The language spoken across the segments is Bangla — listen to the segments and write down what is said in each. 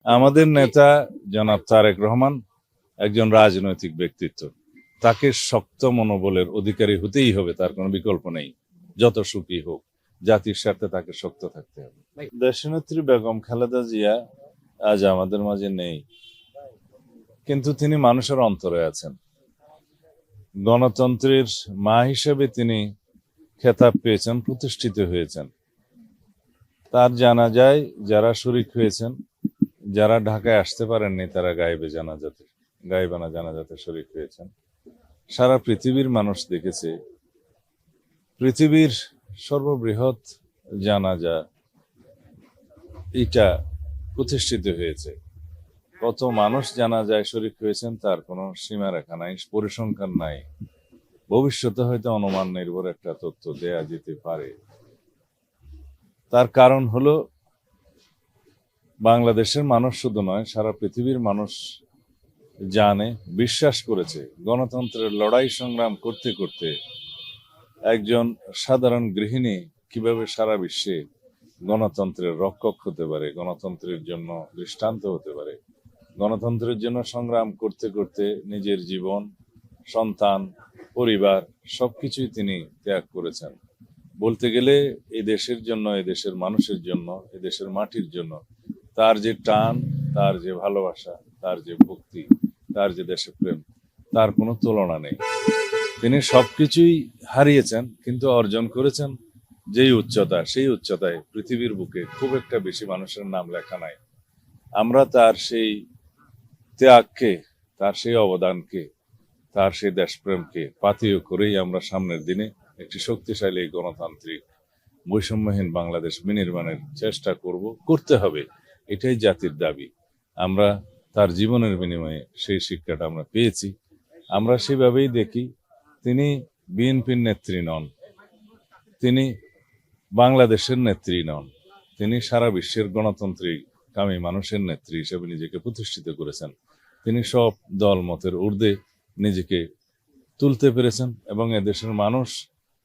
আমাদের নেতা জনাব তারেক রহমান একজন রাজনৈতিক ব্যক্তিত্ব। তাকে শক্ত মনোবলের অধিকারী হতেই হবে, তার কোনো বিকল্প নেই। যত সুখী হোক, জাতির স্বার্থে তাকে শক্ত থাকতে হবে। দেশনেত্রী বেগম খালেদা জিয়া আজ আমাদের মাঝে নেই, কিন্তু তিনি মানুষের অন্তরে আছেন। গণতন্ত্রের মা হিসেবে তিনি খেতাব পেয়েছেন, প্রতিষ্ঠিত হয়েছেন। তার জানাজায় যারা শরীক হয়েছেন, যারা ঢাকায় আসতে পারেননি, তারা গায়েবানা জানাজাতে শরীক হয়েছেন। সারা পৃথিবীর মানুষ দেখেছে পৃথিবীর সর্ববৃহৎ জানাজা এটা প্রতিষ্ঠিত হয়েছে। কত মানুষ জানাজায় শরীক হয়েছেন তার কোনো সীমারেখা নাই, পরিসংখ্যান নাই। ভবিষ্যতে হয়তো অনুমান নির্ভর একটা তথ্য দেয়া যেতে পারে। তার কারণ হলো বাংলাদেশের মানুষ শুধু নয়, সারা পৃথিবীর মানুষ জানে, বিশ্বাস করেছে গণতন্ত্রের লড়াই সংগ্রাম করতে করতে একজন সাধারণ গৃহিণী কিভাবে সারা বিশ্বে গণতন্ত্রের রক্ষক হতে পারে, গণতন্ত্রের জন্য দৃষ্টান্ত হতে পারে। গণতন্ত্রের জন্য সংগ্রাম করতে করতে নিজের জীবন, সন্তান, পরিবার সবকিছুই তিনি ত্যাগ করেছেন। বলতে গেলে এই দেশের জন্য, এই দেশের মানুষের জন্য, এই দেশের মাটির জন্য তার যে টান, তার যে ভালোবাসা, তার যে ভক্তি, তার যে দেশপ্রেম, তার কোনো তুলনা নেই। তিনি সবকিছুই হারিয়েছেন, কিন্তু অর্জন করেছেন যেই উচ্চতা, সেই উচ্চতায় পৃথিবীর বুকে খুব একটা বেশি মানুষের নাম লেখা নাই। আমরা তার সেই ত্যাগকে, তার সেই অবদানকে, তার সেই দেশপ্রেমকে পাথেয় করেই আমরা সামনের দিনে একটি শক্তিশালী গণতান্ত্রিক বৈষম্যহীন বাংলাদেশ বিনির্মাণের চেষ্টা করতে হবে। এটাই জাতির দাবি। আমরা তার জীবনের বিনিময়ে সেই শিক্ষাটা আমরা পেয়েছি। আমরা সেভাবেই দেখি, তিনি বিএনপির নেত্রী নন, তিনি বাংলাদেশের নেত্রী নন, তিনি সারা বিশ্বের গণতান্ত্রিক কামী মানুষের নেত্রী হিসেবে নিজেকে প্রতিষ্ঠিত করেছেন। তিনি সব দল মতের ঊর্ধ্বে নিজেকে তুলতে পেরেছেন এবং এদেশের মানুষ,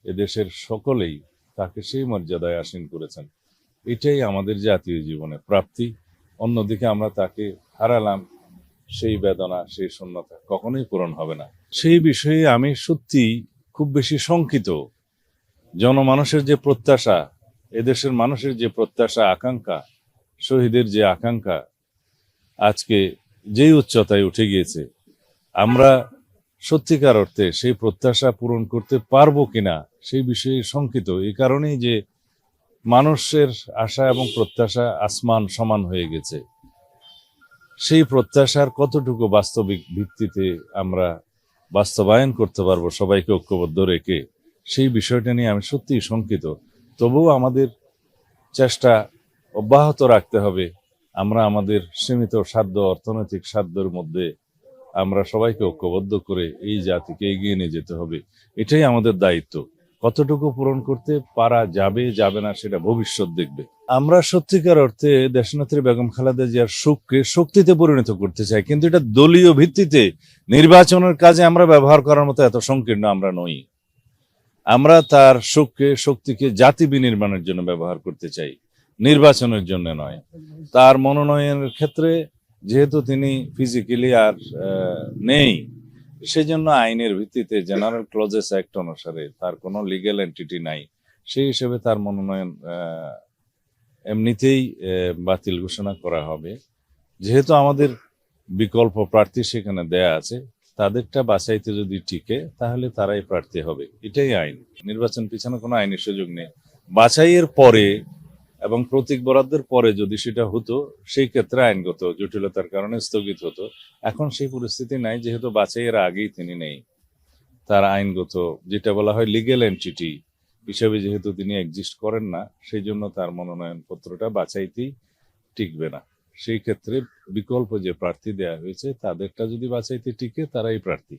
এদেশের সকলেই তাকে সেই মর্যাদায় আসীন করেছেন। এটাই আমাদের জাতীয় জীবনে প্রাপ্তি। অন্যদিকে আমরা তাকে হারালাম, সেই বেদনা, সেই শূন্যতা কখনোই পূরণ হবে না। সেই বিষয়ে আমি সত্যি খুব বেশি শঙ্কিত। জনমানুষের যে প্রত্যাশা, এদেশের মানুষের যে প্রত্যাশা, আকাঙ্ক্ষা, শহীদের যে আকাঙ্ক্ষা আজকে যেই উচ্চতায় উঠে গিয়েছে, আমরা সত্যিকার অর্থে সেই প্রত্যাশা পূরণ করতে পারবো কিনা সেই বিষয়ে শঙ্কিত। এই কারণেই যে মানুষের আশা এবং প্রত্যাশা আসমান সমান হয়ে গেছে। সেই প্রত্যাশার কতটুকু বাস্তবিক ভিত্তিতে আমরা বাস্তবায়ন করতে পারবো সবাইকে ঐক্যবদ্ধ রেখে, সেই বিষয়টা নিয়ে আমি সত্যিই শঙ্কিত। তবুও আমাদের চেষ্টা অব্যাহত রাখতে হবে। আমরা আমাদের সীমিত সাধ্য, অর্থনৈতিক সাধ্যের মধ্যে আমরা সবাইকে ঐক্যবদ্ধ করে এই জাতিকে এগিয়ে নিয়ে যেতে হবে। এটাই আমাদের দায়িত্ব। কতটুকু পূরণ করতে পারা যাবে যাবে না সেটা ভবিষ্যৎ দেখবে। আমরা সত্যিকার অর্থে দেশনেত্রী বেগম খালেদা জিয়ার সুখকে শক্তিতে পরিণত করতে চাই, কিন্তু এটা দলীয় ভিত্তিতে নির্বাচনের কাজে আমরা ব্যবহার করার মতো এত সংকীর্ণ আমরা নই। আমরা তার সুখকে, শক্তিকে জাতি বিনির্মাণের জন্য ব্যবহার করতে চাই, নির্বাচনের জন্য নয়। তার মনোনয়নের ক্ষেত্রে যেহেতু তিনি ফিজিক্যালি আর নেই, সেজন্য আইনের ভিত্তিতে জেনারেল ক্লজেস অ্যাক্ট অনুসারে তার কোনো লিগ্যাল এন্টিটি নাই। সেই হিসেবে তার মনোনয়ন এমনিতেই বাতিল ঘোষণা করা হবে। যেহেতু আমাদের বিকল্প প্রার্থী সেখানে দেয়া আছে, তাদেরটা বাছাইতে যদি টিকে তাহলে তারাই প্রার্থী হবে। এটাই আইন। নির্বাচন পিছনে কোনো আইনি সুযোগ নেই। বাছাইয়ের পরে এবং প্রতীক বরাদ্দের পরে যদি সেটা হতো, সেই ক্ষেত্রে আইনগত জটিলতার কারণে স্থগিত হতো। এখন সেই পরিস্থিতি নাই, যেহেতু বাছাইয়ের আগেই তিনি নেই। তার আইনগত, যেটা বলা হয় লিগ্যাল এন্টিটি হিসেবে যেহেতু তিনি এক্সিস্ট করেন না, সেই জন্য তার মনোনয়ন পত্রটা বাছাইতেই টিকবে না। সেই ক্ষেত্রে বিকল্প যে প্রার্থী দেয়া হয়েছে তাদেরটা যদি বাছাইতে টিকে, তারাই প্রার্থী।